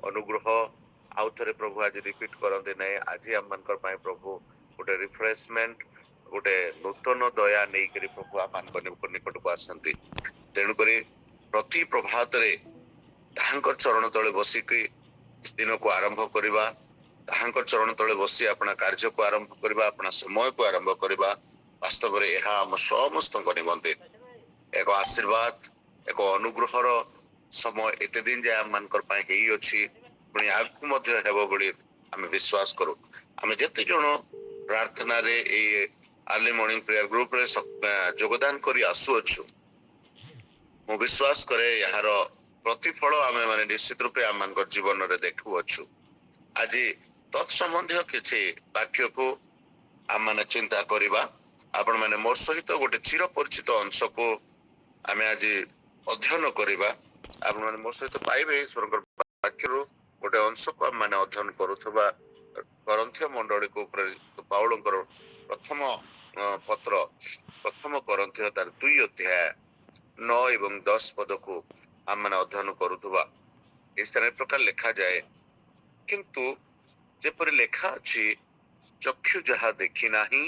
अनुग्रह आउ थे प्रभु आज रिपीट करते ना आज आम प्रभु गोटे रिफ्रेशमेंट गोटे नूतन दया नहीं करी प्रभु आम निकट को आसती तेणुक प्रति प्रभात चरण तले बसिक दिन को आरंभ करवा चरण तले बसी अपना कार्य को आरंभ करवा अपना समय को आरंभ करवा वास्तव में यह आम समस्त निमंते एक आशीर्वाद एक अनुग्रहर समय एत दिन जाए आम अच्छी पुणी आगू आम विश्वास करूँ आम जिते जन प्रार्थना अर्ली मॉर्निंग प्रेयर ग्रुप रे योगदान करी आसुअछु मु विश्वास करे यार प्रतिफल आमे माने निश्चित रूपे आम जीवन रे देखुअछु आज तत्संबंधी किछि वाक्य को आम माने चिंता करिबा आपण माने मोर सहित गोटे चिर परिचित अंश को आमे आज अध्ययन करिबा आपण माने मोर सहित पाइबे स्वर्ग वाक्य गोटे अंश को आम माने अध्ययन करूथबा करंथीय मंडली को पाउलंकर प्रथम पत्र प्रथम करंथीय तार 2 अध्याय 9 एवं 10 पद को आम माने अध्ययन करूथबा इस तरह प्रकार लिखा जाए किंतु जेपरि लेखा अछि चक्षु जहा देखि नाही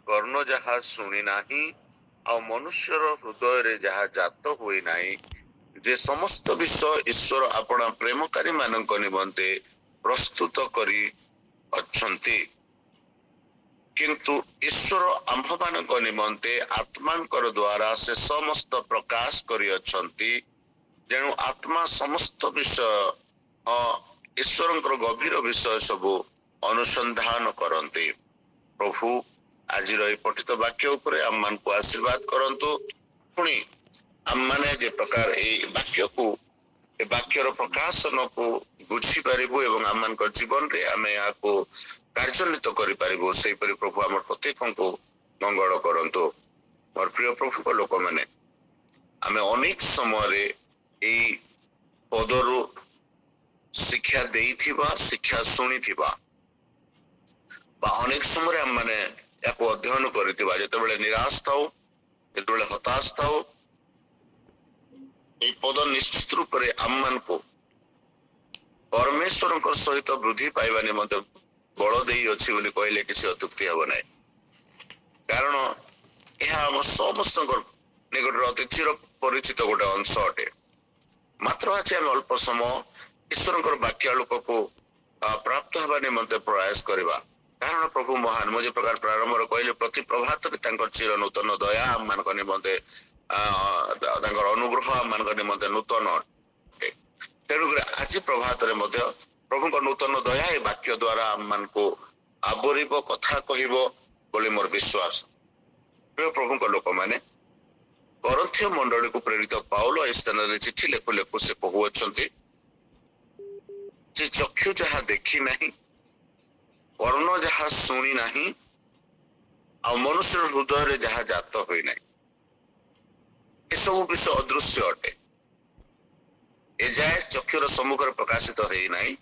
कर्ण जहा सुनी नाही आ मनुष्यर हृदय रे जहा जात होई नाही जे समस्त विषय ईश्वर अपना प्रेमकारी मानक निमंते प्रस्तुत करी अच्छन्ति किंतु ईश्वर आम्भ मानक निमंते आत्मांकर द्वारा से समस्त प्रकाश करी अच्छन्ति जेणु आत्मा समस्त विषय ईश्वरंकर गभीर विषय सबु अनुसंधान करते प्रभु आज पठित वाक्य उपरे आम मान को आशीर्वाद करंतु पुणी आम माने जे प्रकार ए वाक्य को ए वाक्यर प्रकाशन को बुझी पारिबु एवं आम मान जीवन रे आमे या को कार्यान्वित करि पारिबु सेहि परि प्रभु हमर प्रत्येक को मंगल करंतु मोर प्रिय प्रभु को लोक माने आमे अनेक समय रे ए पदरु शिक्षा देइथिबा शिक्षा सुनिथिबा बा अनेक समय हम माने याको अध्ययन करिथिबा जेतेबेले निराश थाउ जेतेबेले हताश थाउ ए पद निश्चित रूप रे आम्मान को परमेश्वर सहित वृद्धि पाइबा निमंते बल देई अछि बोली कहले किसी अत्युक्ति हबो नै कारण यह हम समस्त निकट अति चिर परिचित गोटे अंश अटे मात्र आज हम अल्प समय ईश्वर वाक्यालोक को प्राप्त हवा निमंते प्रयास करवा कारण प्रभु महान मुझे प्रकार प्रारंभ कहले प्रति प्रभात चिर नूतन दया आम मान निमंते अनुग्रह आम मान निमंते नूतन तेणुक आज प्रभात प्रभु नूतन दया ए वाक्य द्वारा आम मान को आवरिब कथा कहबो बोली मोर विश्वास प्रिय प्रभु लोक माने करंथीय मंडली को प्रेरित पाउल इस स्थान रे चिट्ठी लेखु लेखु से कहउछंती जे चक्षु जहा देखी नहीं कर्ण जहा सुनी नहीं आ मनुष्य हृदय रे जहा जात होई नहीं ए सब विषय अदृश्य अटे ए जाए चक्षुर सम्मुख प्रकाशित होई नहीं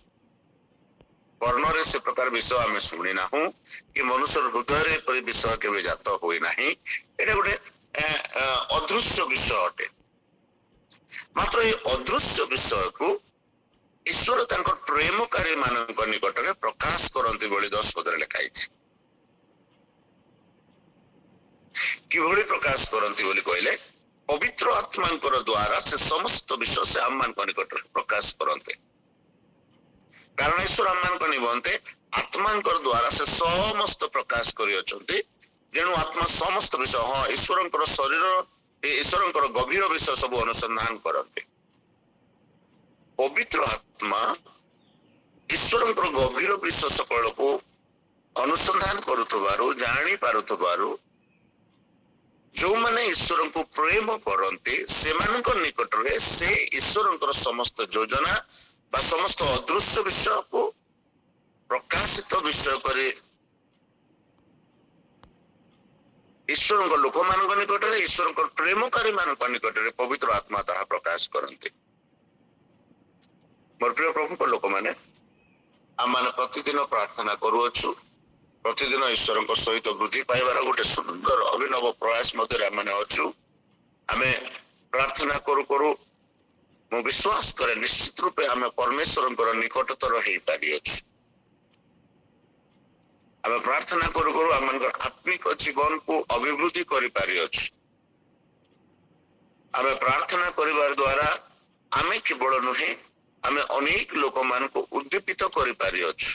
कर्ण रे से प्रकार विषय आमे सुनी नाहु कि मनुष्य हृदय रे परि विषय केबे जात होई नहीं एटा गोटे अदृश्य विषय अटे मात्र ये अदृश्य विषय को ईश्वर तांकर प्रेमकारी मानक निकट में प्रकाश करते बोली 10 पदरे लिखाई किभली प्रकाश करते बोली कहले पवित्र आत्मांकर द्वारा से समस्त विषय से आम मान निकट प्रकाश करते कारण ईश्वर आम मान निमंते आत्मांकर द्वारा से समस्त प्रकाश करियछन्ति जेणु आत्मा समस्त विषय हाँ ईश्वरंकर शरीर ईश्वरंकर गभीर विषय सब अनुसंधान करते पवित्र आत्मा ईश्वरंकर गभीर विषय सकल को अनुसंधान करुथबारु जानी पारुथबारु जो माने ईश्वर को प्रेम करते सेमानक निकट रे से ईश्वरंकर समस्त योजना बा समस्त अदृश्य विषय को प्रकाशित विषय करे ईश्वर लोक मान निकट में ईश्वर प्रेमकारी मान निकट में पवित्र आत्मा ताहा प्रकाश करते मोर प्रिय प्रभु को लोक मैंने आम मैंने प्रतिदिन प्रार्थना करुअछु प्रतिदिन ईश्वर सहित वृद्धि पाइबार गोटे सुंदर अभिनव प्रयास मध्य आम अच्छु आम प्रार्थना करू करू ମୁଁ ବିଶ୍ୱାସ କରେ ନିଶ୍ଚିତ ରୂପେ ଆମେ ପରମେଶ୍ୱରଙ୍କର ନିକଟତର ହେଇପାରିଅଛୁ। ଆମେ ପ୍ରାର୍ଥନା କରୁ କରୁ ଆମମାନଙ୍କର ଆତ୍ମିକ ଜୀବନକୁ ଅଭିବୃଦ୍ଧି କରିପାରିଅଛୁ। ଆମେ ପ୍ରାର୍ଥନା କରିବାର ଦ୍ୱାରା ଆମେ କେବଳ ନୁହେଁ, ଆମେ ଅନେକ ଲୋକମାନଙ୍କୁ ଉଦ୍ଦୀପିତ କରିପାରିଅଛୁ।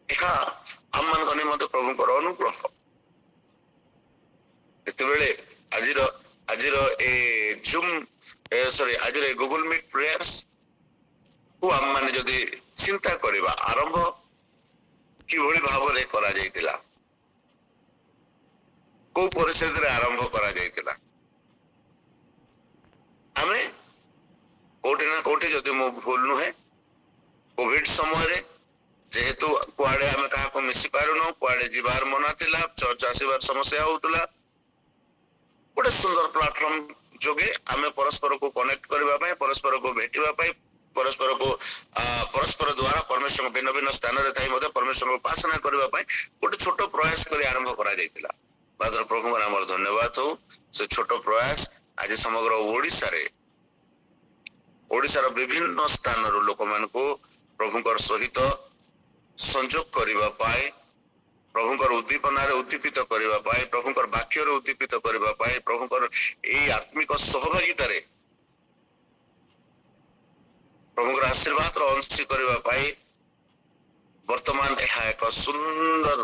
ଏହା ଆମମାନଙ୍କ ନିମନ୍ତେ ପ୍ରଭୁଙ୍କର ଅନୁଗ୍ରହ। ଯେତେବେଳେ ଆଜିର ଏ ଜୁମ୍ ଆଜିର ଏ ଗୁଗଲ ମିଟ୍ ପ୍ରେୟର୍ସ କୁ ଆମମାନେ ଯଦି ଚିନ୍ତା କରିବା, ଆରମ୍ଭ କିଭଳି ଭାବରେ କରାଯାଇଥିଲା, କୋଉ ପରିସ୍ଥିତିରେ ଆରମ୍ଭ କରାଯାଇଥିଲା। ଆମେ କୋଉଠି ନା କୋଉଠି, ଯଦି ମୁଁ ଭୁଲ ନୁହେଁ, କୋଭିଡ ସମୟରେ ଯେହେତୁ କୁଆଡେ ଆମେ କାହାକୁ ମିଶି ପାରୁନୁ, କୁଆଡେ ଯିବାର ମନା ଥିଲା, ଚର୍ଚ୍ଚ ଆସିବାର ସମସ୍ୟା ହଉଥିଲା, ଗୋଟେ ସୁନ୍ଦର ପ୍ଲାଟଫର୍ମ ଯୋଗେ ଆମେ ପରସ୍ପରକୁ କନେକ୍ଟ କରିବା ପାଇଁ, ପରସ୍ପରକୁ ଭେଟିବା ପାଇଁ, ପରସ୍ପର ଦ୍ୱାରା ପରମେଶ୍ୱରଙ୍କ ଭିନ୍ନ ଭିନ୍ନ ସ୍ଥାନରେ ଥାଇ ମଧ୍ୟ ପରମେଶ୍ୱରଙ୍କୁ ଉପାସନା କରିବା ପାଇଁ ଗୋଟେ ଛୋଟ ପ୍ରୟାସ କରି ଆରମ୍ଭ କରାଯାଇଥିଲା। ମାତ୍ର ପ୍ରଭୁଙ୍କ ନାମରେ ଧନ୍ୟବାଦ ହଉ, ସେ ଛୋଟ ପ୍ରୟାସ ଆଜି ସମଗ୍ର ଓଡ଼ିଶାର ବିଭିନ୍ନ ସ୍ଥାନରୁ ଲୋକମାନଙ୍କୁ ପ୍ରଭୁଙ୍କର ସହିତ ସଂଯୋଗ କରିବା ପାଇଁ, ପ୍ରଭୁଙ୍କର ଉଦ୍ଦୀପନାରେ ଉଦ୍ଦୀପିତ କରିବା ପାଇଁ, ପ୍ରଭୁଙ୍କର ବାକ୍ୟରେ ଉଦ୍ଦୀପିତ କରିବା ପାଇଁ, ପ୍ରଭୁଙ୍କର ଏଇ ଆତ୍ମିକ ସହଭାଗିତାରେ ପ୍ରଭୁଙ୍କର ଆଶୀର୍ବାଦର ଅଂଶୀ କରିବା ପାଇଁ ବର୍ତ୍ତମାନ ଏହା ଏକ ସୁନ୍ଦର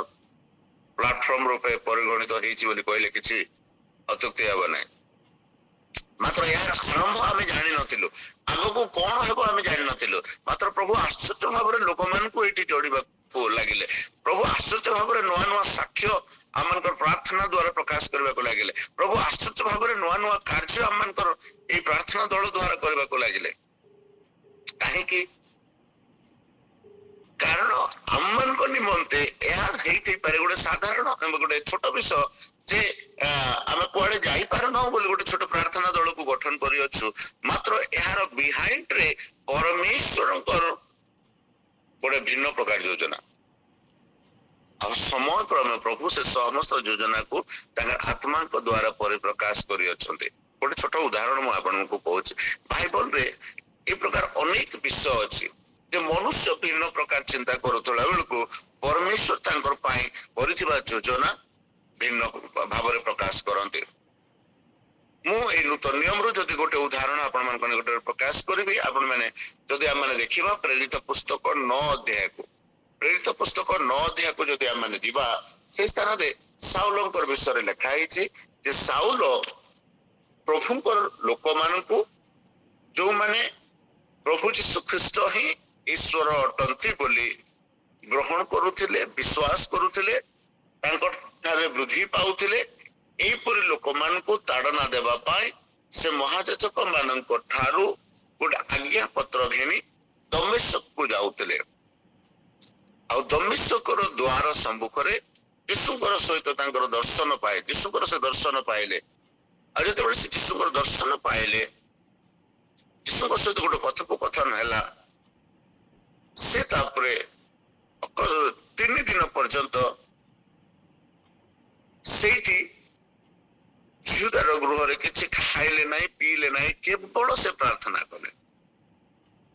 ପ୍ଲାଟଫର୍ମ ରୂପେ ପରିଗଣିତ ହେଇଛି ବୋଲି କହିଲେ କିଛି ଅତ୍ୟୁକ୍ତି ହେବ ନାହିଁ। ମାତ୍ର ଏହାର ଆରମ୍ଭ ଆମେ ଜାଣିନଥିଲୁ, ଆଗକୁ କଣ ହେବ ଆମେ ଜାଣିନଥିଲୁ। ମାତ୍ର ପ୍ରଭୁ ଆଶ୍ଚର୍ଯ୍ୟ ଭାବରେ ଲୋକମାନଙ୍କୁ ଏଇଠି ଯୋଡ଼ିବାକୁ ଲାଗିଲେ। ପ୍ରଭୁ ଆଶ୍ଚର୍ଯ୍ୟ ଭାବରେ ନୂଆ ନୂଆ ସାକ୍ଷ୍ୟ ଆମମାନଙ୍କର ପ୍ରାର୍ଥନା ଦ୍ୱାରା ପ୍ରକାଶ କରିବାକୁ ଲାଗିଲେ। ପ୍ରଭୁ ଆଶ୍ଚର୍ଯ୍ୟ ଭାବରେ ନୂଆ ନୂଆ କାର୍ଯ୍ୟ ଆମମାନଙ୍କର ଏଇ ପ୍ରାର୍ଥନା ଦଳ ଦ୍ୱାରା କରିବାକୁ ଲାଗିଲେ। କାହିଁକି? କାରଣ ଆମମାନଙ୍କ ନିମନ୍ତେ ଏହା ହେଇଥାଇପାରେ ଗୋଟେ ସାଧାରଣ ଗୋଟେ ଛୋଟ ବିଷୟ ଯେ ଆମେ କୁଆଡେ ଯାଇପାରୁନାହୁଁ ବୋଲି ଗୋଟେ ଛୋଟ ପ୍ରାର୍ଥନା ଦଳକୁ ଗଠନ କରିଅଛୁ। ମାତ୍ର ଏହାର ବିହାଇଣ୍ଡରେ ପରମେଶ୍ୱରଙ୍କର ଗୋଟେ ଭିନ୍ନ ପ୍ରକାର ଯୋଜନା, ଆଉ ସମୟ କ୍ରମେ ପ୍ରଭୁ ସେ ସମସ୍ତ ଯୋଜନାକୁ ତାଙ୍କର ଆତ୍ମାଙ୍କ ଦ୍ୱାରା ପରିପ୍ରକାଶ କରିଅଛନ୍ତି। ଗୋଟେ ଛୋଟ ଉଦାହରଣ ମୁଁ ଆପଣଙ୍କୁ କହୁଛି। ବାଇବଲରେ ଏ ପ୍ରକାର ଅନେକ ବିଷୟ ଅଛି ଯେ ମନୁଷ୍ୟ ଭିନ୍ନ ପ୍ରକାର ଚିନ୍ତା କରୁଥିଲା ବେଳକୁ ପରମେଶ୍ୱର ତାଙ୍କର ପାଇଁ କରିଥିବା ଯୋଜନା ଭିନ୍ନ ଭାବରେ ପ୍ରକାଶ କରନ୍ତି। ମୁଁ ଏଇ ନୂତନ ନିୟମରୁ ଯଦି ଗୋଟେ ଉଦାହରଣ ଆପଣମାନଙ୍କ ନିକଟରେ ପ୍ରକାଶ କରିବି, ଆପଣମାନେ ଯଦି ଆମେ ଦେଖିବା ପ୍ରେରିତ ପୁସ୍ତକ 9 ଅଧ୍ୟାୟକୁ, ପ୍ରେରିତ ପୁସ୍ତକ 9 ଅଧ୍ୟାୟକୁ ଯଦି ଆମେ ଯିବା, ସେ ସ୍ଥାନରେ ସାଉଲଙ୍କର ବିଷୟରେ ଲେଖା ହେଇଛି ଯେ ସାଉଲ ପ୍ରଭୁଙ୍କର ଲୋକମାନଙ୍କୁ, ଯୋଉମାନେ ପ୍ରଭୁ ଯୀଶୁ ଖ୍ରୀଷ୍ଟ ହିଁ ଈଶ୍ୱର ଅଟନ୍ତି ବୋଲି ଗ୍ରହଣ କରୁଥିଲେ, ବିଶ୍ୱାସ କରୁଥିଲେ, ତାଙ୍କ ଠାରେ ବୃଦ୍ଧି ପାଉଥିଲେ, ଏହିପରି ଲୋକମାନଙ୍କୁ ତାଡ଼ନା ଦେବା ପାଇଁ ସେ ମହାଯାଜକ ମାନଙ୍କ ଠାରୁ ଗୋଟେ ଆଜ୍ଞା ପତ୍ର ଘେନି ଦମେଶକକୁ ଯାଉଥିଲେ। ଆଉ ଦମେଶକର ଦ୍ୱାର ସମ୍ମୁଖରେ ଯୀଶୁଙ୍କର ସହିତ ତାଙ୍କର ଦର୍ଶନ ପାଏ, ଯୀଶୁଙ୍କର ସେ ଦର୍ଶନ ପାଇଲେ। ଆଉ ଯେତେବେଳେ ସେ ଯୀଶୁଙ୍କର ଦର୍ଶନ ପାଇଲେ, ଯୀଶୁଙ୍କ ସହିତ ଗୋଟେ କଥୋପକଥନ ହେଲା। ସେ ତାପରେ 3 ଦିନ ପର୍ଯ୍ୟନ୍ତ ସେଇଠି ଜିହୁଦାର ଗୃହରେ କିଛି ଖାଇଲେ ନାହିଁ, ପିଇଲେ ନାହିଁ, କେବଳ ସେ ପ୍ରାର୍ଥନା କଲେ।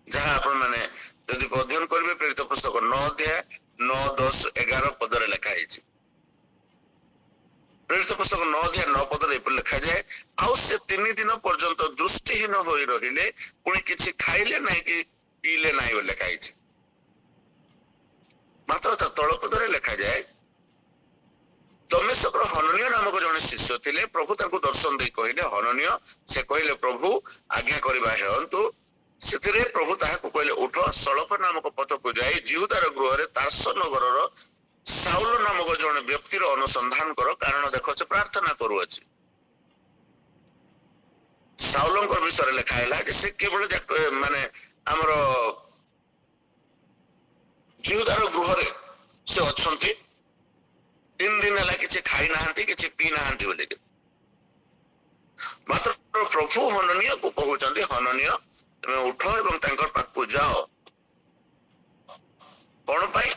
ଯାହା ଆପଣ ମାନେ ଯଦି ଅଧ୍ୟୟନ କରିବେ ପ୍ରେରିତ ପୁସ୍ତକ 9 ଅଧ୍ୟାୟ 9, 10, 11 ପଦରେ ଲେଖା ହେଇଛି। ପ୍ରେରିତ ପୁସ୍ତକ 9 ଅଧ୍ୟାୟ 9 ପଦରେ ଏପରି ଲେଖାଯାଏ, ଆଉ ସେ 3 ଦିନ ପର୍ଯ୍ୟନ୍ତ ଦୃଷ୍ଟିହୀନ ହୋଇ ରହିଲେ, ପୁଣି କିଛି ଖାଇଲେ ନାହିଁ କି ପିଇଲେ ନାହିଁ ବୋଲି ଲେଖା ହେଇଛି। ମାତ୍ର ତା ତଳ ପଦରେ ଲେଖାଯାଏ, ଦମେଶକର ହନନୀୟ ନାମକ ଜଣେ ଶିଷ୍ୟ ଥିଲେ। ପ୍ରଭୁ ତାଙ୍କୁ ଦର୍ଶନ ଦେଇ କହିଲେ, ହନନୀୟ। ସେ କହିଲେ, ପ୍ରଭୁ ଆଜ୍ଞା କରିବା ହେଉନ୍ତୁ। ସେଥିରେ ପ୍ରଭୁ ତାହାକୁ କହିଲେ, ଉଠ, ସଳଖ ନାମକ ପଥକୁ ଯାଇ ଜିହୁଦାର ଗୃହରେ ତାର୍ସ ନଗରର ସାଉଲ ନାମକ ଜଣେ ବ୍ୟକ୍ତିର ଅନୁସନ୍ଧାନ କର, କାରଣ ଦେଖ ସେ ପ୍ରାର୍ଥନା କରୁଅଛି। ସାଉଲଙ୍କ ବିଷୟରେ ଲେଖା ହେଲା ଯେ ସେ କେବଳ ମାନେ ଆମର ଜିହୁଦାର ଗୃହରେ ସେ ଅଛନ୍ତି, 3 ଦିନ ହେଲା କିଛି ଖାଇ ନାହାନ୍ତି, କିଛି ପିଇ ନାହାନ୍ତି ବୋଲି। ମାତ୍ର ପ୍ରଭୁ ହନନୀୟକୁ କହୁଛନ୍ତି, ହନନୀୟ ତମେ ଉଠ ଏବଂ ତାଙ୍କର ପାଖକୁ ଯାଅ। କଣ ପାଇଁ?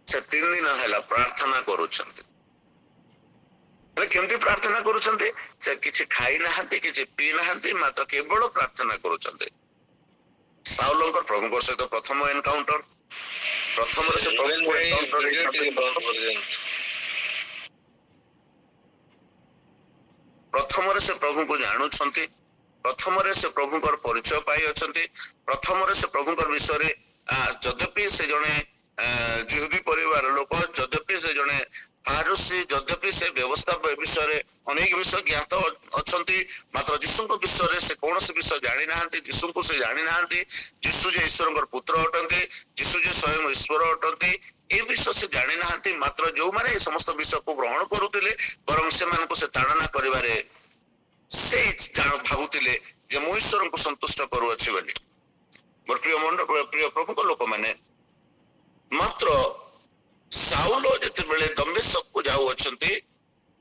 ସେ 3 ଦିନ ହେଲା ପ୍ରାର୍ଥନା କରୁଛନ୍ତି। केमती प्रार्थना करुछन्ते से किछि खाई नाहंती किछि पी नाहंती मात्र केवल प्रार्थना करुछन्ते। साउलंकर प्रभुଙ୍କ सहित प्रथम एनकाउंटर प्रथम से प्रभु प्रथम से प्रभु को जानुछन्ती प्रथम से प्रभुଙ୍କର परिचय पाई अछन्ती प्रथम से प्रभुଙ୍କର विषय रे यद्यपि से जने जिहुदी परिवार लोक यद्यपि से जने फारसी यद्यपि से व्यवस्था विषय रे अनेक विषय ज्ञात अछन्ती मात्र यीशुଙ୍କ विषय रे से कोनोसी विषय जानि नाहंती यीशुଙ୍କୁ से जानि नाहंती यीशु जे ईश्वरଙ୍କର पुत्र अटंती यीशु जे स्वयं ईश्वर अटंती ए विषय से जानि नाहंती मात्र जो माने ए समस्त विषय को ग्रहण करूतिले बरं से मानको से ताड़ना करिवारे से जान भाबुतिले जे मु ईश्वरଙ୍କୁ संतुष्ट करू अछि बोली। मोर प्रिय प्रभु को लोक माने मात्र साउल जते बेले दमेशक को जाऊ अछंती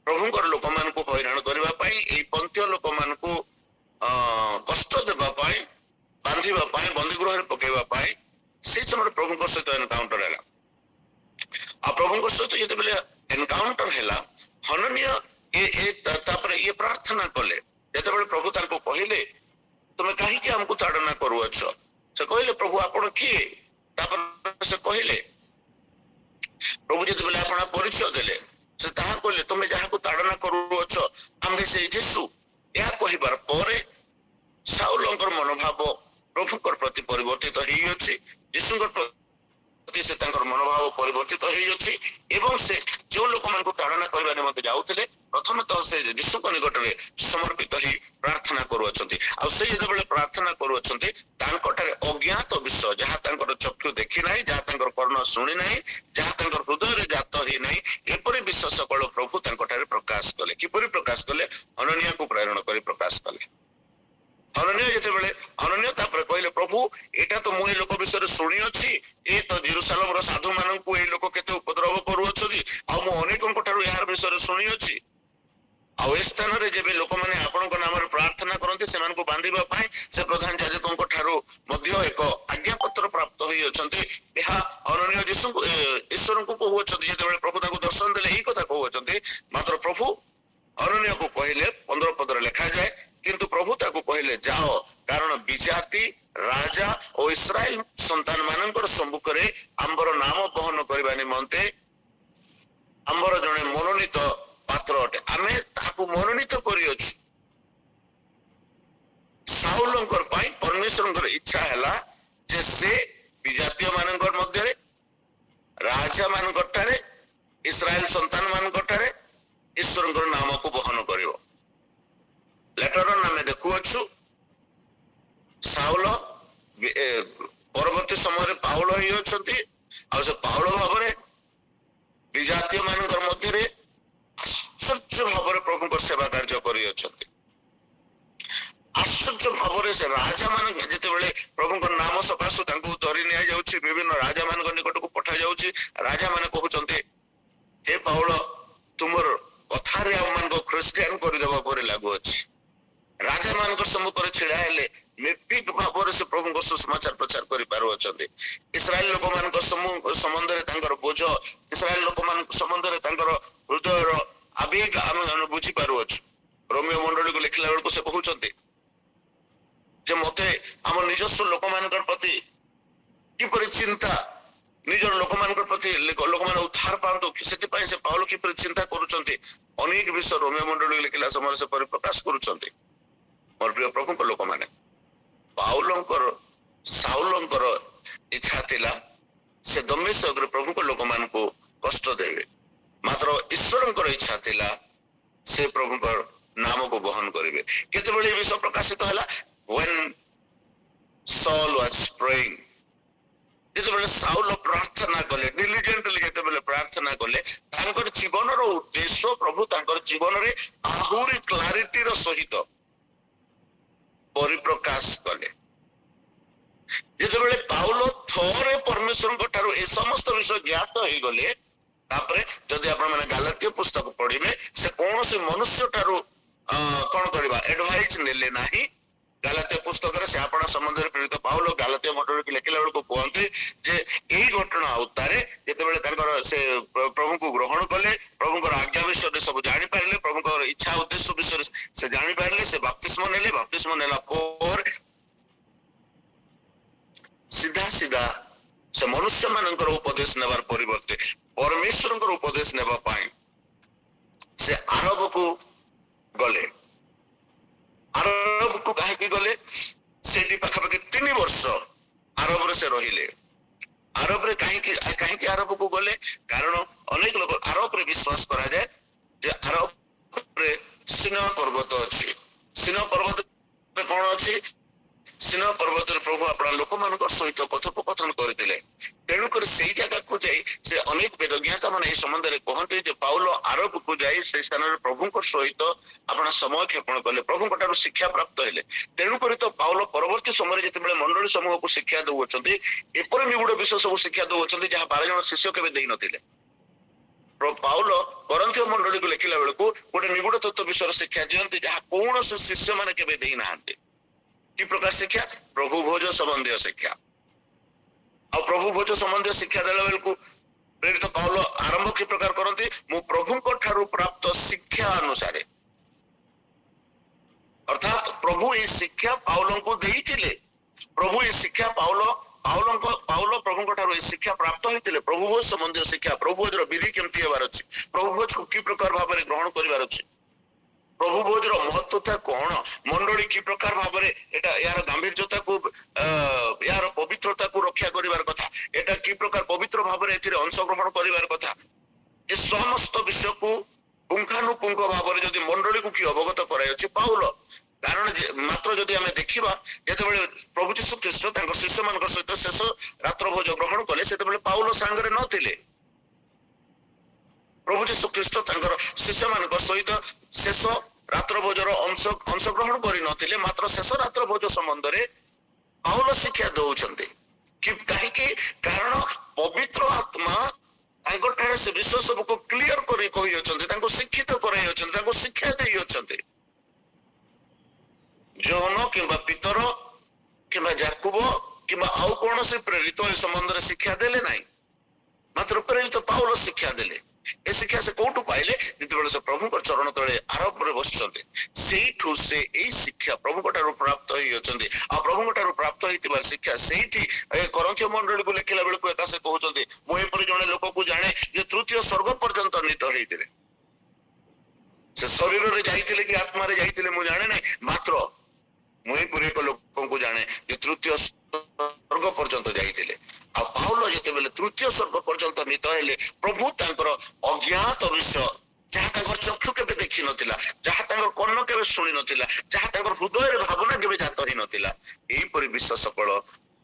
प्रभुଙ୍କର लोक मानको हैरान करबा पई एई पंथ्य लोक मानको कष्ट देबा पई बांधिबा पई बंदी गृह रे पकेबा पई से समय प्रभुଙ୍କ सहित एनकाउंटर हैला आ प्रभुଙ୍କ सहित जते बेले एनकाउंटर हैला हननिया ए तापरे ये प्रार्थना कले जते बेले प्रभु तांको कहिले तुमे काहे कि हमको ताड़ना करू अछो से कहिले प्रभु आपण किए तापर से कहिले प्रभु जते बेले आपण परिचय देले से ताहा कहिले तुमे जहा को ताड़ना करू अछो आम्भे से यीशु या कहिबार परे साउलंकर मनोभाव प्रभुकर प्रति परिवर्तित हेई अछि यीशुकर से तांकर मनोभाव परिवर्तित हेई अछि एवं से जो लोक मानको ताड़ना करबा निमंते जाउथिले प्रथम तो से यीशुक निकट रे समर्पित ही प्रार्थना करू अछंती आ से जते बेले प्रार्थना करू अछंती तांकटारे अज्ञात विषय जहा तांकर चक्षु देखि नाही जहा तांकर कर्ण सुनि नाही जहा तांकर हृदय रे जात ही नाही एपरि विश्व सकल प्रभु तांकटारे प्रकाश कले किपरि प्रकाश कले हननिया को प्रेरणा करी प्रकाश कले हननिया जते बेले हननिया तापर कहले प्रभु एटा तो मुई लोक विषय सुनी अछि ए तो जेरूशलेम रो साधु माननकु ए लोक केते उपद्रव करू अछथि आ मु अनेकन कोठारु यार विषय सुनी अछि आ ए स्थान रे जेबे लोक माने आपन को नाम रे प्रार्थना करंती सेमान को बांधिबा पाए से प्रधान याजकन कोठारु मध्य एक आज्ञा पत्र प्राप्त होई अछथि एहा हननिया यीशु ईश्वर को कहू अछथि जते बेले प्रभु ताको दर्शन देले एही कथा कहू अछथि मात्र प्रभु हननिया को कहले 15 पद रे लिखा जाय किंतु प्रभु ताको कहले जाओ कारण विजाति राजा और इस्राएल संतान मानकर सम्मुख रे आंबर नाम बहन करबा निमंते आंबर जने मनोनीत पात्र अटे आमे ताको मनोनीत करि अछि साउलंकर पाई परमेश्वरंकर इच्छा हैला जे से विजातीय मानकर मध्य रे राजा मानकर टारे इस्राएल संतान मानकर टारे ईश्वरंकर नाम को बहन करिवो लेटर नामे देखु अछु साउल परवर्ती समय पाउल ही अछंती आ से पाउल भाव रे विजातीय मानकर मध्य रे आश्चर्य भाव रे प्रभु को सेवा कार्य करि अछंती आश्चर्य भाव रे से राजा मान जते बेले प्रभु को नाम सकासु तांको धरि निया जाउछि विभिन्न राजा मान निकट को पठा जाउछि राजा माने कहउचंती हे पाउल तुमर कथा रे हम मान को क्रिश्चियन करि देबा परे लागु अछि राजा मान सम्मुख छिड़ा हेले निर्भीक भाव से प्रभु को सुसमाचार प्रचार करि पारो अछंती इस्राएल लोक मान संबंध रे तांकर बोझ इस्राएल लोक मान संबंध रे तांकर हृदय रो आवेग हम बुझी पारो अछु रोमियो मंडली को लिखला बेल को से कहउचंती जे मते हम निजस्व लोक मान प्रति किपरि चिंता निजर लोक मान प्रति लोक मान उद्धार पांतो सेति पई से पाउल किपरि चिंता करूचंती अनेक विषय रोमियो मंडली लिखला समय से परिप्रकाश करूचंती मोर प्रिय प्रभु को लोक माने पाउलंकर साउलंकर इच्छा थिला से दमेशक प्रभु को लोक मान को कष्ट देवे मात्र ईश्वरंकर इच्छा थिला से प्रभु को नाम को बहन करिवे केते बेले विषय प्रकाशित हला व्हेन सॉल वाज प्रेइंग जेते बेले साउल प्रार्थना कले डिलिजेंटली केते बेले प्रार्थना कले तांकर जीवन रो उद्देश्य प्रभु तांकर जीवन रे आहुरी क्लैरिटी रो सहित परिप्रकाश कले जेते बेले पाउल थोरे परमेश्वर को ठारो ए समस्त विषय ज्ञात होई गले तापरे जदि आपण माने गलातिय पुस्तक पढिबे से कोन से मनुष्य ठारो कोन करबा एडवाइस नेले नाही गलातिय पुस्तक रे से आपण संबंध रे प्रेरित पाउल गलातिय मंडली के लेखिला बेल को कहंते जे एई घटना उतारे जेते बेले तांकर से प्रभु को ग्रहण कले प्रभु को आज्ञा विषय सब जानि पारिले ବାପତିସ୍ମ ନେଲା ପରେ सीधा सीधा से मनुष्य मानकर उपदेश नेबार परिवर्ते परमेश्वर उपदेश नेबा पाई से अरब को गले। अरब को कहीं गले से पाखापाखि 3 वर्ष अरब से रहिले। अरब रे कहीं अरब को गले कारण अनेक लोग अरब रे विश्वास करा जाए जे अरब रे सिना पर्वत अछि। सिना पर्वत रे कोन अछि? सिना पर्वत रे प्रभु अपना लोक मान सहित कथोपकथन करथिले। तेणु कर से जगह को जाई से अनेक वेदज्ञाता माने ए संबंध रे कहते जे पाउलो अरब को जाई से स्थान रे प्रभु को सहित अपना समय क्षेपण कले, प्रभु को तारो शिक्षा प्राप्त हेले। तेणु कर तो पाउलो परवर्ती समय जते बेले मंडली समूह को शिक्षा दउछंती एपर निगुड विषय सब शिक्षा दउछंती जहा 12 जन शिष्य केबे देई नथिले। पाउलो कोरिन्थियो मंडली को लिखिला बेले को गोटे निगुड तत्व विषय शिक्षा दियंती जहा कोन से शिष्य माने केबे देई नाहंती। कि प्रकार शिक्षा? प्रभु भोज संबंधी शिक्षा। आ प्रभु भोज संबंधी शिक्षा देला बेल को प्रेरित पाउलो आरंभ कि प्रकार करंती मु प्रभु को ठारू प्राप्त शिक्षा अनुसार, अर्थात प्रभु ए शिक्षा पाउलो को देइथिले। प्रभु ए शिक्षा पाउलो प्रभु को ठारू ए शिक्षा प्राप्त होइतिले। प्रभु भोज संबंधी शिक्षा, प्रभु भोज रो विधि केमती हेबार अछि, प्रभु भोज को कि प्रकार भाबरे ग्रहण करिवार अछि, प्रभु भोज रो महत्वता कोन, मंडली की प्रकार भाबरे एटा यार गांभीर्यता को यार पवित्रता को रक्षा करिवार कथा, एटा की प्रकार पवित्र भाबरे एथिरे अंशग्रहण करिवार कथा, ए समस्त विषय को पुंखानुपुंख भाबरे जदि मंडली को की अवगत कराय अछि पाउलो। कारण मात्र जदि हमें देखिबा जेतेबेले प्रभु यीशु ख्रीष्ट तांको शिष्य मानक सहित शेष रात्र भोज ग्रहण कले सेतेबेले पाउलो सांगरे नथिले। प्रभु यीशु ख्रीष्ट तांकर शिष्य मानक सहित शेष रात्र भोजर अंशग्रहण करि नथिले, मात्र शेष रात्र भोज संबंध रे पाउलो शिक्षा दउछन्ते कि काहे कि कारण पवित्र आत्मा तांको ठारे से विश्व सब को क्लियर करि कहि अछन्ते, तांको शिक्षित कराइ अछन्ते, तांको शिक्षा देइ अछन्ते। जौन किंबा पितर किंबा याकूब किंबा आउ कोन से प्रेरित ए संबंध रे शिक्षा देले नाही, मात्र प्रेरित पाउलो शिक्षा देले। ए शिक्षा से कोटु पाइले जेतेबेले से प्रभु को चरण तळे आरोप रे बसछन्ते सेठु से ए शिक्षा प्रभु को ठारू प्राप्त होई अछन्ते। आ प्रभु को ठारू प्राप्त होइतिबार शिक्षा सेठी ए कोरिन्थियो मंडली को लेखिला बेले को एका से कहउछन्ते मो एपरि जणे लोक को जाने जे तृतीय स्वर्ग पर्यंत नीत होइतिले। से शरीर रे जाइतिले कि आत्मा रे जाइतिले मु जाने नै, मात्र मु एपरि को लोक को जाने जे तृतीय स्वर्ग पर्यंत जाइतिले। आ पाउलो जेतेबेले तृतीय स्वर्ग पर्यंत नीत हेले प्रभु तांकर अज्ञात विषय जहाँ तांकर चक्षु केबे देखि नथिला, जहाँ तांकर कर्ण केबे सुनि नथिला, जहाँ तांकर हृदय रे भावना केबे जात होई नथिला, एही परि विश्व सकल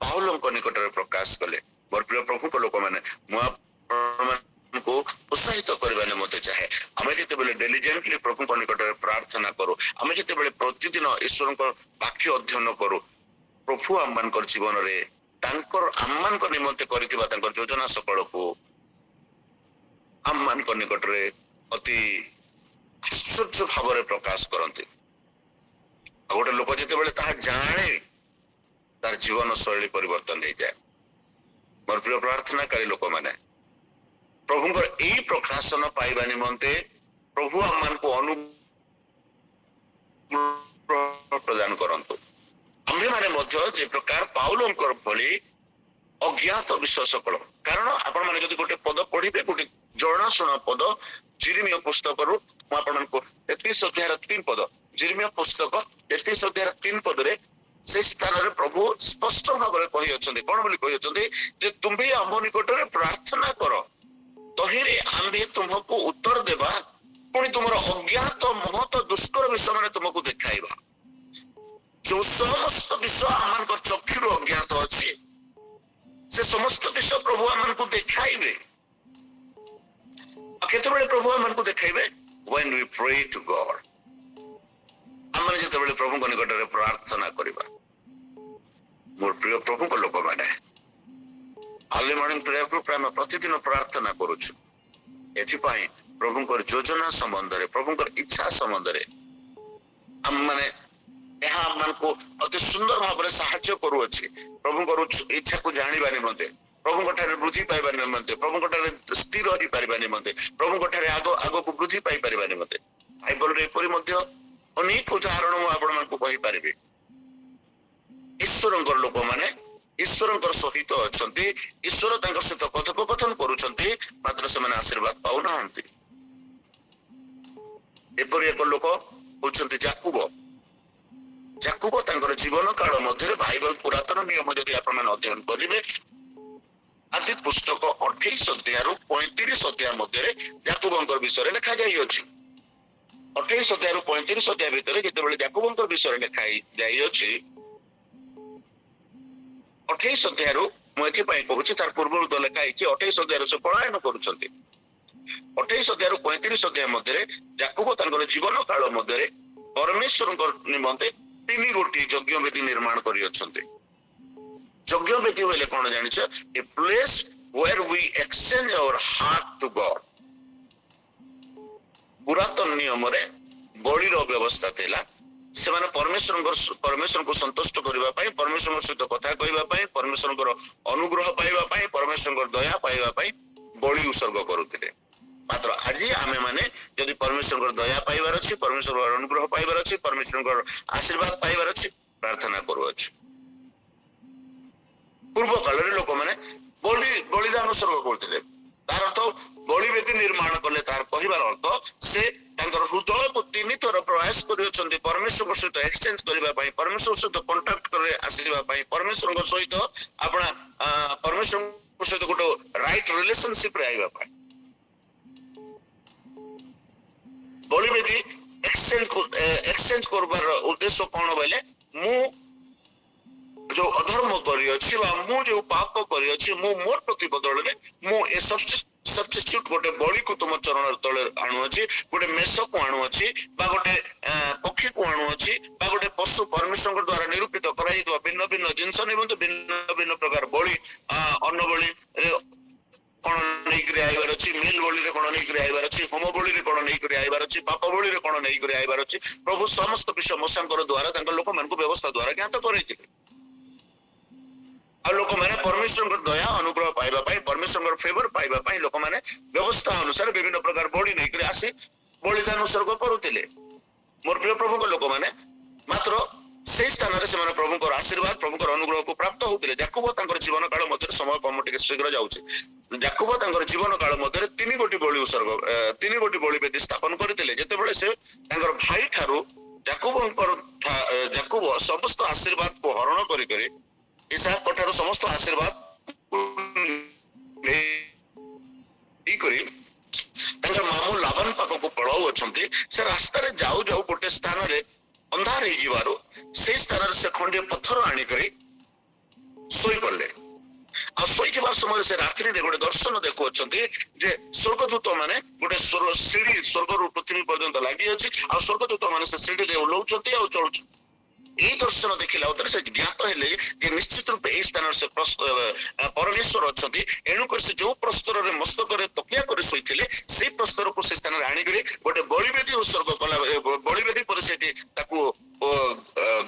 पाउलोंक निकट रे प्रकाश कले। मोर प्रिय प्रभु को लोक माने मु को उत्साहित करबा निमते चाहे आमे जेतेबेले डिलिजेंटली प्रभु को निकट रे प्रार्थना करू, आमे जेतेबेले प्रतिदिन ईश्वरक वाक्य अध्ययन करू, प्रभु आमनकर जीवन रे तांकर आमनकर निमते करितिबा तांकर योजना सकल को आमनकर निकट रे अति आश्चर्य भाव रे प्रकाश करते। गोटे लोक जेतेबेले ताहा जाने तार जीवन शैली परिवर्तन हो जाए। मोर प्रिय प्रार्थनाकारी लोक माने प्रभुंकर एई प्रकाशन पाइबा निमंते प्रभु आमन को अनुग्रह प्रदान करंतु। आम्भे माने मध्य जे प्रकार पाउलोंकर भली अज्ञात विश्वास सकल, कारण आपण माने जदि गोटे पद पढ़िबे गोटे जणाशुना पद जिरिमिया पुस्तक रु आपण को 33 अध्याय 3 पद, जिरिमिया पुस्तक 33 अध्याय 3 पद रे से स्थान रे प्रभु स्पष्ट भाव रे कहि अछंती। कोन बोली कहि अछंती जे तुम्बे आम्भ निकट रे प्रार्थना करो तहिरे आम्भे तुमको उत्तर देबा, पुणी तुमर अज्ञात महत दुष्कर विषय माने तुमको देखाइबा। जो समस्त विषय आमन को चक्षुर अज्ञात अछि से समस्त विषय प्रभु आमन को देखाइबे। केतेबेले प्रभु आमन को देखाइबे? when we pray to God, आमन जेतेबेले प्रभु को निकट रे प्रार्थना करिबा। मोर प्रिय प्रभु को लोक माने अर्ली मॉर्निंग प्रेयर ग्रुप रे हम प्रतिदिन प्रार्थना करूछु। एथि पई प्रभुंकर योजना संबंध रे, प्रभुंकर इच्छा संबंध रे हम माने यहाँ आमन को अति सुंदर भाव रे सहायता करू अछि। प्रभुंकर इच्छा को जानिबा निमंते, प्रभुंकर ठारे वृद्धि पाइबा निमंते, प्रभुंकर ठारे स्थिर रहि पारिबा निमंते, प्रभुंकर ठारे आगो को वृद्धि पाइ पारिबा निमंते बाइबल रे परि मध्य अनेक उदाहरण मु आपण मन को कहि पारिबे। ईश्वरंकर लोक माने ईश्वरंकर सहित अछंती ईश्वर तांकर सहित कथोपकथन करूछंती मात्र से आशीर्वाद पाउ नाहंती एपरि एक लोक होछंती याकूब याकूब तांकर जीवन काल मध्य बाइबल पुरातन नियम जदि आपण माने अध्ययन करिवे आदि पुस्तक 28 अध्याय 35 अध्याय मध्य याकूबंकर विषय लिखा जाई अछि 28 अध्याय 35 अध्याय भितर जेतेबेले याकूबंकर विषय लिखा जाई अछि 28 अध्याय मु एथि पई कहूची तार पूर्व तो लिखा हिची 28 अध्याय से पलायन करूछंती 28 अध्याय 35 अध्याय मध्य याकूब तांकर जीवन काल मध्य परमेश्वरंकर निमंते तीन गोटी यज्ञ वेदी निर्माण करि अछंती यज्ञ वेदी बोले कोन जानिछ a place where we exchange our heart to God पुरातन नियम रे बलिर व्यवस्था थिला से माने परमेश्वर को संतुष्ट करबा पई परमेश्वर सहित कथा कहबा पई परमेश्वर अनुग्रह पाइबा पई परमेश्वर दया पाइबा पई बलि उत्सर्ग करूतिले मात्र आज आमे माने यदि परमेश्वर दया पाइबार अछि परमेश्वर अनुग्रह पाइबार अछि परमेश्वर आशीर्वाद पाइबार अछि प्रार्थना करू अछि पूर्व काल रे लोक माने बलिदान उत्सर्ग करथिले तार अर्थ बलि वेदी निर्माण कले तार कहिबार अर्थ से तांकर हृदय को तीन थर प्रयास करियछन्ती परमेश्वर सहित एक्सचेंज करबा पई परमेश्वर सहित कांटेक्ट करे आसीबा पई परमेश्वर सहित आपना परमेश्वर सहित गोटो राइट रिलेशनशिप रे आइबा पई बलि वेदी एक्सचेंज करबार उद्देश्य कोन बोले मु जो अधर्म करी अछि बा मु जो पाप करी अछि मु मोर प्रति बदल रे मु ए सब्स्टिट्यूट गोटे बलि को तुम चरण तले आणु अछि गोटे मेष को आणु अछि बा गोटे पक्षी को आणु अछि बा गोटे पशु परमेश्वर द्वारा निरूपित कराई दो भिन्न भिन्न जिंस निबंध भिन्न भिन्न प्रकार बलि अन्न बलि रे कोन नै करी आइबार अछि मेल बलि रे कोन नै करी आइबार अछि होम बलि रे कोन नै करी आइबार अछि पाप बलि रे कोन नै करी आइबार अछि प्रभु समस्त विषय मोसांकर द्वारा तांकर लोक मन को व्यवस्था द्वारा ज्ञात करैथिले आ लोक माने परमेश्वर दया अनुग्रह पाइबा पई परमेश्वर फेवर पाइबा पई लोक माने व्यवस्था अनुसार विभिन्न प्रकार बलि नै करी आसी बलिदान उत्सर्ग करूतिले मोर प्रिय प्रभु को लोक माने मात्र से स्थान रे से प्रभु को आशीर्वाद प्रभु को अनुग्रह को प्राप्त होतिले याकूब तांकर जीवन काल मध्य समय कम टिके शीघ्र जाउछि याकूब तांकर जीवन काल मध्य तीन गोटी बलि उत्सर्ग तीन गोटी बलि वेदी स्थापन करथिले जेतेबेले से तांकर भाई ठारू याकूब समस्त आशीर्वाद को हरण करी इसहाक कोठारो समस्त आशीर्वाद तांकर मामू लाबान पाक को पळाउ अछंती से रास्ता रे जाऊ जाऊ गोटे स्थान रे अंधार हे जिवारो से स्थान रे से खंडे पत्थर आनी करी सोई पड़ले आ सोई के बार समय से रात्रि रे गोटे दर्शन देखु अछंती जे स्वर्गदूत माने गोटे सीढ़ी स्वर्ग रु पृथ्वी पर्यंत लागि अछि आ स्वर्गदूत माने से सीढ़ी रे उलौचंती आ चलुछ এই দর্শন দেখিলা উত্তর সে জ্ঞাত হেলে যে নিশ্চিত রূপে এই স্থানের সে পরমেশ্বর অছন্তি এণু করে সে যে প্রস্তরের মস্তকরে তকিয়া করে শোইଥିଲେ সেই প্রস্তরକୁ ସେ ସ୍ଥାନରେ ଆଣିକରି ଗୋଟେ ବଳିବେଦୀ ଉତ୍ସର୍ଗ କଲା ବଳିବେଦୀ ପରେ ସେଠି ତାକୁ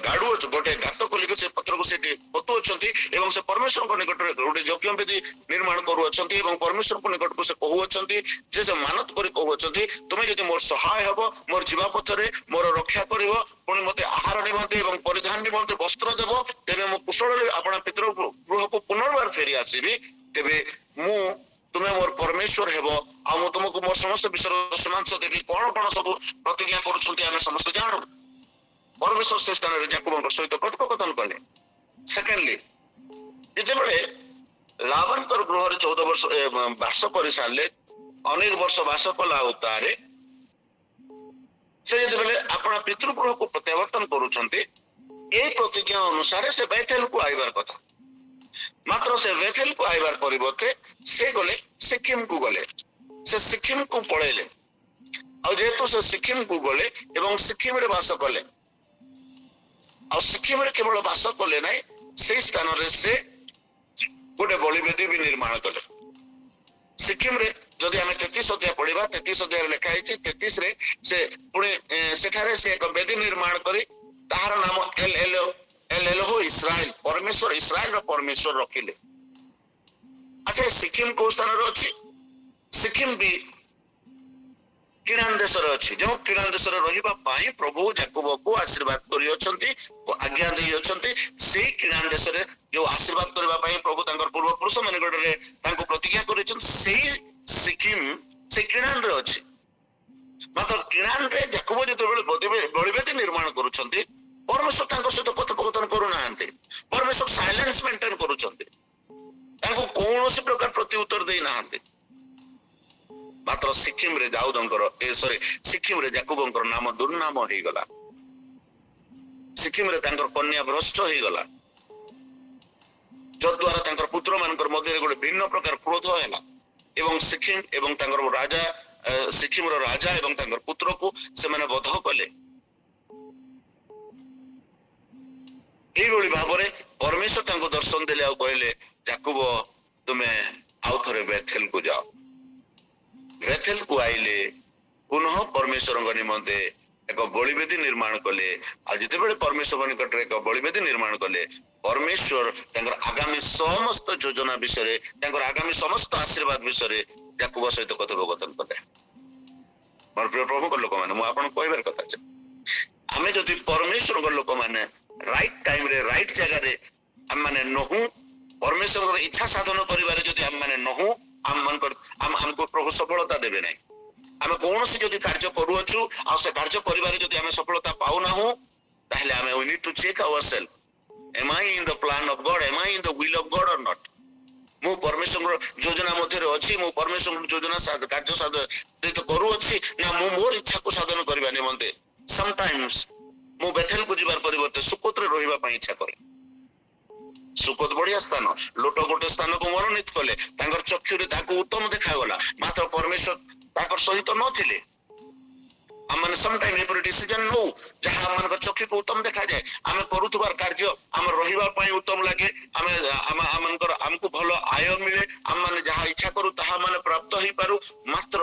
ଗାଡୁ ଗୋଟେ ଗାତ ଖୋଲିକି ସେ ପତ୍ରକୁ ସେଠି ପୋତୁ ଅଛନ୍ତି ଏବଂ ସେ ପରମେଶ୍ୱରଙ୍କ ନିକଟରେ ଗୋଟେ ଯଜ୍ଞ ବେଦୀ ନିର୍ମାଣ କରୁଅଛନ୍ତି ଏବଂ ପରମେଶ୍ୱରଙ୍କ ନିକଟକୁ ସେ କହୁଅଛନ୍ତି ଯେ ସେ ମାନତ କରି କହୁଅଛନ୍ତି ତୁମେ ଯଦି ମୋର ସହାୟ ହେବ ମୋର ଯିବା ପଥରେ ମୋର ରକ୍ଷା କରିବ ପୁଣି ମତେ ଆହାର ନିମନ୍ତେ ଏବଂ परिधान निमंते वस्त्र देव तेरे मो कुशल अपना पितृ गृह को पुनर्बार फेरी आसीबी तेबे मु तुमे मोर परमेश्वर हेबो आ मु तुमको मोर समस्त विषय समांश देबी कोन कोन सब प्रतिज्ञा करूछंती आमे समस्त जानो परमेश्वर से स्थान रे याकूबक सहित कथोपकथन कले सेकेंडली जेते बेले लाबान कर गृह रे 14 वर्ष वास करि सारले अनेक वर्ष वास कला उतारे से जेते बेले अपना पितृ गृह को प्रत्यावर्तन करूछंती ए प्रतिज्ञा अनुसार से बेथेल को आइबार कथा मात्र से बेथेल को आइबार परिवर्ते से गले सिक्किम को गले से सिक्किम को पळेले आ जेतु से सिक्किम को गले एवं सिक्किम रे वास कले आ सिक्किम रे केवल वास कले नै से स्थान रे से गोटे बलिवेदी भी निर्माण कले सिक्किम रे जदि हमें 33 अध्याय पढ़िबा 33 अध्याय लिखा है 33 रे से पुणे सेठारे से एक वेदी निर्माण करी ताहार नाम एल हो इस्राएल परमेश्वर इस्राएल रो परमेश्वर रखिले अच्छा सिक्किम को स्थान रे अछि सिक्किम भी କିଣାନ ଦେଶରେ ଅଛି, ଯେଉଁ କିଣାନ ଦେଶରେ ରହିବା ପାଇଁ ପ୍ରଭୁ ଯାକୋବକୁ ଆଶୀର୍ବାଦ କରିଅଛନ୍ତି, ଆଜ୍ଞା ଦେଇଅଛନ୍ତି। ସେଇ କିଣାନ ଦେଶରେ ଯୋଉ ଆଶୀର୍ବାଦ କରିବା ପାଇଁ ପ୍ରଭୁ ତାଙ୍କର ପୂର୍ବପୁରୁଷ ମାନେ ନିକଟରେ ତାଙ୍କୁ ପ୍ରତିଜ୍ଞା କରିଛନ୍ତି, ସେଇ ସିକିମ ସେଇ କିଣାନରେ ଅଛି। ମାତ୍ର କିଣାନରେ ଯାକୋବ ଯେତେବେଳେ ବଳିବେଦୀ ନିର୍ମାଣ କରୁଛନ୍ତି, ପରମେଶ୍ୱର ତାଙ୍କ ସହିତ କଥୋପକଥନ କରୁନାହାନ୍ତି। ପରମେଶ୍ୱର ସାଇଲେନ୍ସ ମେଣ୍ଟେନ କରୁଛନ୍ତି, ତାଙ୍କୁ କୌଣସି ପ୍ରକାର ପ୍ରତି ଉତ୍ତର ଦେଇନାହାନ୍ତି। ମାତ୍ର ସିକିମରେ ଦାଉଦଙ୍କର ସିକିମରେ ଯାକୋବଙ୍କର ନାମ ଦୁର୍ନାମ ହେଇଗଲା। ସିକିମରେ ତାଙ୍କର କନ୍ୟା ଭ୍ରଷ୍ଟ ହେଇଗଲା, ଯଦ୍ୱାରା ତାଙ୍କର ପୁତ୍ର ମାନଙ୍କର ମଧ୍ୟରେ ଗୋଟେ ଭିନ୍ନ ପ୍ରକାର କ୍ରୋଧ ହେଲା ଏବଂ ସିକିମ ଏବଂ ତାଙ୍କର ରାଜା ସିକିମର ରାଜା ଏବଂ ତାଙ୍କର ପୁତ୍ରକୁ ସେମାନେ ବଧ କଲେ। ଏଇଭଳି ଭାବରେ ପରମେଶ୍ୱର ତାଙ୍କୁ ଦର୍ଶନ ଦେଲେ ଆଉ କହିଲେ, ଯାକୋବ ତୁମେ ଆଉ ଥରେ ବେଥେଲକୁ ଯାଅ। ବେଥେଲକୁ ଆଇଲେ, ପୁନଃ ପରମେଶ୍ୱରଙ୍କ ନିମନ୍ତେ ଏକ ବଳିବେଦୀ ନିର୍ମାଣ କଲେ। ଆଉ ଯେତେବେଳେ ପରମେଶ୍ୱର ନିକଟରେ ଏକ ବଳିବେଦୀ ନିର୍ମାଣ କଲେ, ପରମେଶ୍ୱର ତାଙ୍କର ଆଗାମୀ ସମସ୍ତ ଯୋଜନା ବିଷୟରେ, ତାଙ୍କର ଆଗାମୀ ସମସ୍ତ ଆଶୀର୍ବାଦ ବିଷୟରେ ଯାକୋବ ସହିତ କଥୋପକଥନ କଲେ। ମୋର ପ୍ରିୟ ପ୍ରଭୁଙ୍କ ଲୋକମାନେ, ମୁଁ ଆପଣଙ୍କୁ କହିବାର କଥା ଯେ ଆମେ ଯଦି ପରମେଶ୍ୱରଙ୍କ ଲୋକମାନେ ରାଇଟ୍ ଟାଇମରେ ରାଇଟ୍ ଜାଗାରେ ଆମମାନେ ନହୁଁ, ପରମେଶ୍ୱରଙ୍କର ଇଚ୍ଛା ସାଧନ କରିବାରେ ଯଦି ଆମମାନେ ନହୁଁ, ଆମକୁ ପ୍ରଭୁ ସଫଳତା ଦେବେ ନାହିଁ। ଆମେ କୌଣସି ଯଦି କାର୍ଯ୍ୟ କରୁଅଛୁ ଆଉ ସେ କାର୍ଯ୍ୟ କରିବାରେ ଯଦି ଆମେ ସଫଳତା ପାଉନାହୁଁ, ତାହେଲେ ଆମେ we need to check ourselves. Am I in the plan of God? Am I in the will of God or not? ମୁଁ ପରମେଶ୍ୱରଙ୍କ ଯୋଜନା ମଧ୍ୟରେ ଅଛି, ମୁଁ ପରମେଶ୍ୱରଙ୍କ ଯୋଜନା କାର୍ଯ୍ୟ ସହିତ କରୁଅଛି ନା ମୁଁ ମୋର ଇଚ୍ଛାକୁ ସାଧନ କରିବା ନିମନ୍ତେ ସମଟାଇମ୍ସ ମୁଁ ବେଥେଲକୁ ଯିବାର ପରିବର୍ତ୍ତେ ସୁକୋତରେ ରହିବା ପାଇଁ ଇଚ୍ଛା କରେ। ସୁକୋତ ବଢିଆ ସ୍ଥାନ, ଲୋଟ ଗୋଟେ ସ୍ଥାନକୁ ମନୋନୀତ କଲେ, ତାଙ୍କର ଚକ୍ଷୁରେ ତାକୁ ଉତ୍ତମ ଦେଖାଗଲା, ମାତ୍ର ପରମେଶ୍ୱର ତାଙ୍କର ସହିତ ନଥିଲେ। ଆମମାନେ ସମଟାଇମ୍ ଏପରି ଡିସିଜନ ନଉ ଯାହା ଆମମାନଙ୍କ ଚକ୍ଷୁକୁ ଉତ୍ତମ ଦେଖାଯାଏ। ଆମେ କରୁଥିବା କାର୍ଯ୍ୟ ଆମର ରହିବା ପାଇଁ ଉତ୍ତମ ଲାଗେ, ଆମକୁ ଭଲ ଆୟ ମିଳେ, ଆମମାନେ ଯାହା ଇଚ୍ଛା କରୁ ତାହା ମାନେ ପ୍ରାପ୍ତ ହେଇପାରୁ, ମାତ୍ର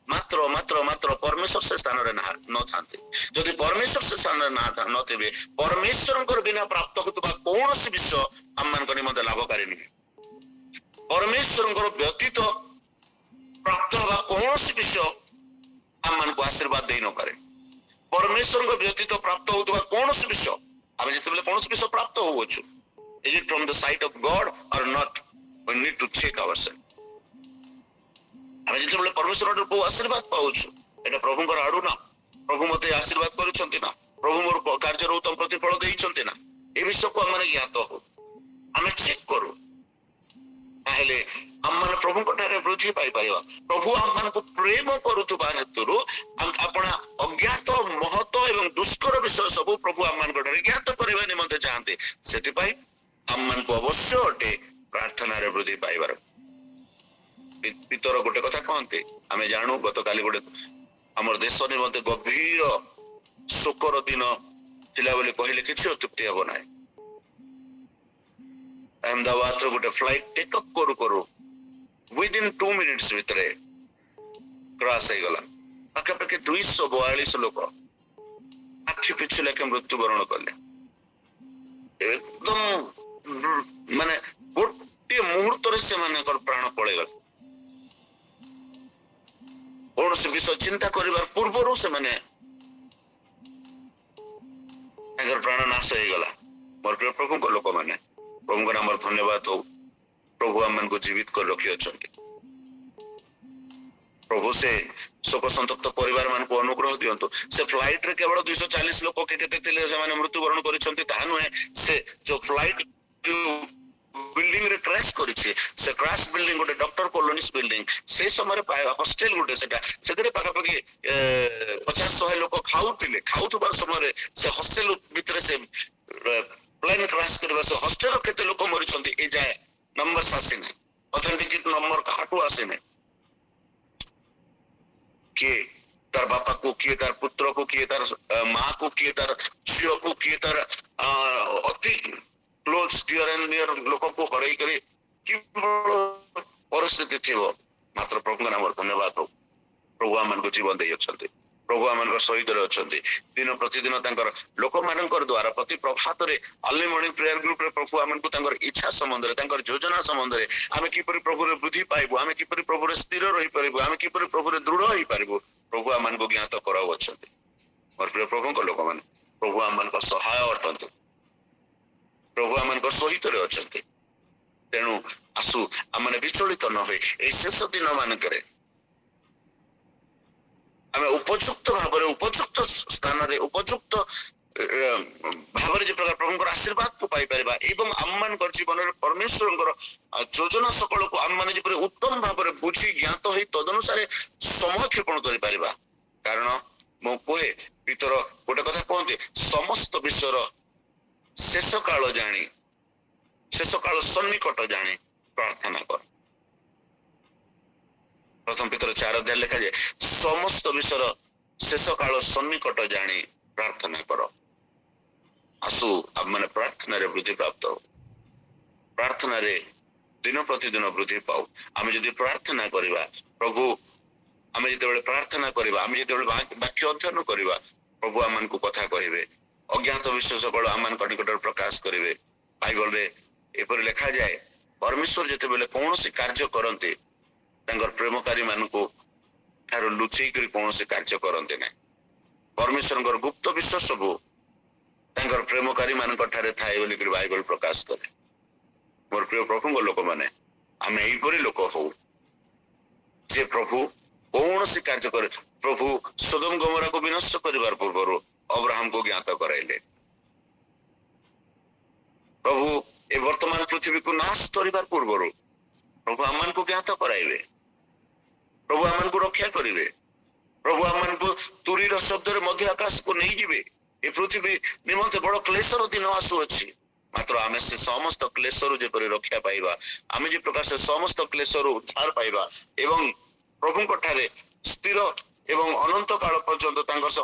ମାତ୍ର ମାତ୍ର ମାତ୍ର ପରମେଶ୍ୱର ସେ ସ୍ଥାନରେ ନଥାନ୍ତି। ଯଦି ପରମେଶ୍ୱର ସେ ସ୍ଥାନରେ ନଥିବେ, ପରମେଶ୍ୱରଙ୍କର ବିନା ପ୍ରାପ୍ତ ହେଉଥିବା କୌଣସି ବିଷୟ ଆମମାନଙ୍କ ନିମନ୍ତେ ଲାଭକାରୀ ନୁହେଁ। ପରମେଶ୍ୱରଙ୍କର ବ୍ୟତୀତ ପ୍ରାପ୍ତ ହେବା କୌଣସି ବିଷୟ ଆମମାନଙ୍କୁ ଆଶୀର୍ବାଦ ଦେଇ ନପାରେ। ପରମେଶ୍ୱରଙ୍କ ବ୍ୟତୀତ ପ୍ରାପ୍ତ ହେଉଥିବା କୌଣସି ବିଷୟ, ଆମେ ଯେତେବେଳେ କୌଣସି ବିଷୟ ପ୍ରାପ୍ତ ହଉଅଛୁ, is it from the sight of God or not? We need to check ourselves. ଆମେ ଯେତେବେଳେ ପରମେଶ୍ୱରଙ୍କ ବହୁ ଆଶୀର୍ବାଦ ପାଉଛୁ, ଏଇଟା ପ୍ରଭୁଙ୍କର ଆଡୁ ନା, ପ୍ରଭୁ ମତେ ଆଶୀର୍ବାଦ କରୁଛନ୍ତି ନା, ପ୍ରଭୁ ମୋର କାର୍ଯ୍ୟର ଉତ୍ତମ ପ୍ରତିଫଳ ଦେଇଛନ୍ତି ନା, ଏ ବିଷୟକୁ ଆମେ ଜ୍ଞାତ ହଉ, ଆମେ ଚେକ୍ କରୁ, ତାହେଲେ ଆମମାନେ ପ୍ରଭୁଙ୍କ ଠାରେ ବୃଦ୍ଧି ପାଇପାରିବା। ପ୍ରଭୁ ଆମମାନଙ୍କୁ ପ୍ରେମ କରୁଥିବା ହେତୁରୁ ଆପଣ ଅଜ୍ଞାତ ମହତ ଏବଂ ଦୁଷ୍କର ବିଷୟ ସବୁ ପ୍ରଭୁ ଆମମାନଙ୍କ ଠାରେ ଜ୍ଞାତ କରିବା ନିମନ୍ତେ ଚାହାନ୍ତି। ସେଥିପାଇଁ ଆମମାନଙ୍କୁ ଅବଶ୍ୟ ଅଟେ ପ୍ରାର୍ଥନାରେ ବୃଦ୍ଧି ପାଇବାର। ପିତର ଗୋଟେ କଥା କହନ୍ତି, ଆମେ ଜାଣୁ ଗତକାଲି ଗୋଟେ ଆମର ଦେଶ ନିମନ୍ତେ ଗଭୀର ଶୋକର ଦିନ ଥିଲା ବୋଲି କହିଲେ କିଛି ଅତ୍ୟୁକ୍ତି ହେବ ନାହିଁ। अहमदाबाद गोटे फ्लाइट टेकअप करू करू विदिन 2 मिनिट्स भितरे क्रैश हो गला। पाखापाखि 242 लोक आखि पिछु लेखे मृत्युवरण कले। एकदम माने गोटे मुहूर्त से प्राण पड़े गला। कौन से विषय चिंता करिवार पूर्वरु से प्राण नाश हो गला। मोर प्रिय प्रभु को लोक माने प्रभु का नाम धन्यवाद हो। प्रभु आम को जीवित कर रखी अच्छा। प्रभु से शोक संतप्त परिवार मान को अनुग्रह दियंतु। से फ्लाइट रे केवल 240 लोक के केते थिले से माने मृत्युवरण करिसंती ता नुहे। से जो फ्लाइट जो बिल्डिंग रे क्रैश करिछि से क्रैश बिल्डिंग गोटे डॉक्टर कॉलोनीज बिल्डिंग से समय हॉस्टल गोटे सेटा सेतरे पाखापाखि 50-100 लोक खाउथबार समय से हॉस्टल भितर से प्लेन क्रैश करबा से हॉस्टल केते लोक मरिसंती ए जाय नंबर आसे नहीं। ऑथेंटिक नंबर काटू आसे नहीं। किए तार बापा को, किए तार पुत्र को, किए तार माँ को, किए तार झील को, किए तार अति क्लोज डियर एंड नियर लोक को हरई करे कि परिस्थिति थी। मात्र प्रभु नाम धन्यवाद हो। प्रभु आम को जीवन दे अच्छे। प्रभु आम सहित अच्छा। दिन प्रतिदिन लोक मान द्वारा प्रति प्रभात अर्ली मॉर्निंग प्रेयर ग्रुप रे प्रभु आम को इच्छा संबंध में योजना संबंध में आम किपर प्रभु वृद्धि पाइबू, आम किपर प्रभु स्थिर रही पारू, आम किपर प्रभु दृढ़ हो पारू प्रभु आम को ज्ञात कराऊ अछंती मोर प्रिय प्रभु को लोक माने प्रभु आम को सहाय अटंती प्रभु आम को सहित रे अछंती तेणु आसु आम विचलित न होई ए शेष दिन मानकरे आम उपयुक्त भाव उपयुक्त स्थान रे उपयुक्त भाव जे प्रकार प्रभु आशीर्वाद को पाई परिबा एवं आम मान जीवन में परमेश्वर योजना सकल को आम मान जे उत्तम भाव में बुझी ज्ञात होई तदनुसार समय क्षेपण करि परिबा कारण मो कहे पितर गोटे कथा कहते समस्त विश्वर शेष काल जानी शेष काल सन्निकट जानी प्रार्थना कर प्रथम पितर 4 अध्याय लिखा जाए समस्त विश्वर शेष काल सन्निकट जानी प्रार्थना कर आसु अब मैंने प्रार्थना रे वृद्धि प्राप्त हो प्रार्थना रे दिन प्रतिदिन वृद्धि पाऊ आम जदि प्रार्थना करिबा प्रभु आम जो प्रार्थना करिबा आम जो वाक्य अध्ययन करिबा प्रभु आम को कथा कहिबे अज्ञात विषय सकल आम निकट प्रकाश करिवे बाइबल रे एपरि लिखा जाए परमेश्वर जेते बेले कौन सी कार्य करते प्रेमकारी मान को लुचई कर कौन सी कार्य करते ना परमेश्वर गुप्त विश्व सब प्रेमकारी मान थाए बोलिक बाइबल प्रकाश करे मोर प्रिय प्रभु लोक मैंने आम यहीपरि लोक हो जे प्रभु कौन सी कार्य करे प्रभु सोदम गमोरा को विनष्ट करिवार पूर्व अब्राहम को ज्ञात कराइले प्रभु ए वर्तमान पृथ्वी को नाश करिवार पूर्व प्रभु आम को ज्ञात कराइबे प्रभु आम को रक्षा करिवे प्रभु आम को तुरीर शब्द मध्य आकाश को नहीं जिवे ए पृथ्वी निमंते बड़ क्लेशर दिन आसुअछि मात्र आमे से समस्त क्लेशर जेपरि रक्षा पाइबा आमे जे प्रकार से समस्त क्लेशर उद्धार पाइबा एवं प्रभु को ठारे स्थिर एवं अनंत काल पर्यंत तांकर से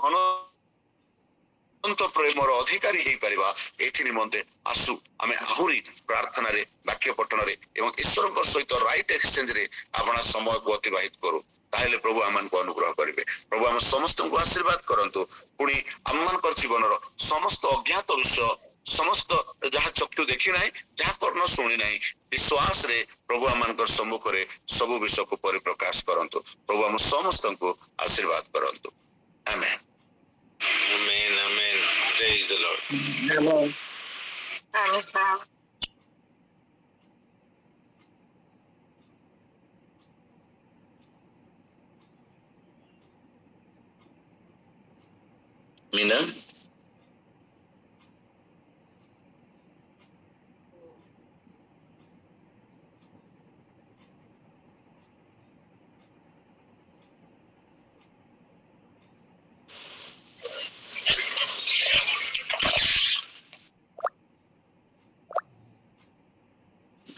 अनंत प्रेमर अधिकारी हे परिबा एथि निमंते आसु आमे आहुरी प्रार्थना रे वाक्य पठन रे एवं ईश्वर को सहित राइट एक्सचेंज रे आपना समय को अतिबाहित करू ताहेले प्रभु आमन को अनुग्रह करिवे प्रभु आम समस्त को आशीर्वाद करंतु पुणी आमन कर जीवन रो समस्त अज्ञात विषय समस्त जहाँ चक्षु देखी ना जहाँ कर्ण शुणी ना विश्वास रे प्रभु आम सम्मुख रे सब विषय को परिप्रकाश करंतु प्रभु आम समस्त को आशीर्वाद करंतु आमेन Amen, amen. Praise the Lord. Amen. Amen. Mina?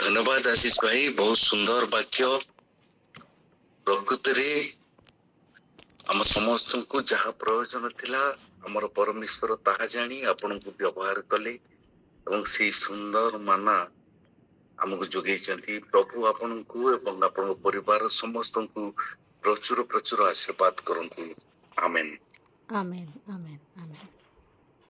धन्यवाद आशीष भाई बहुत सुंदर वाक्य प्रकृत रे आम समस्त को जहाँ प्रयोजन थिला हमर परमेश्वर ताहा जानी आपण को व्यवहार कले एवं से सुंदर माना हमको जोगेचंती प्रभु आपण को एवं आपण परिवार समस्त को प्रचुर प्रचुर आशीर्वाद करंतु आमेन आमेन आमेन आमेन।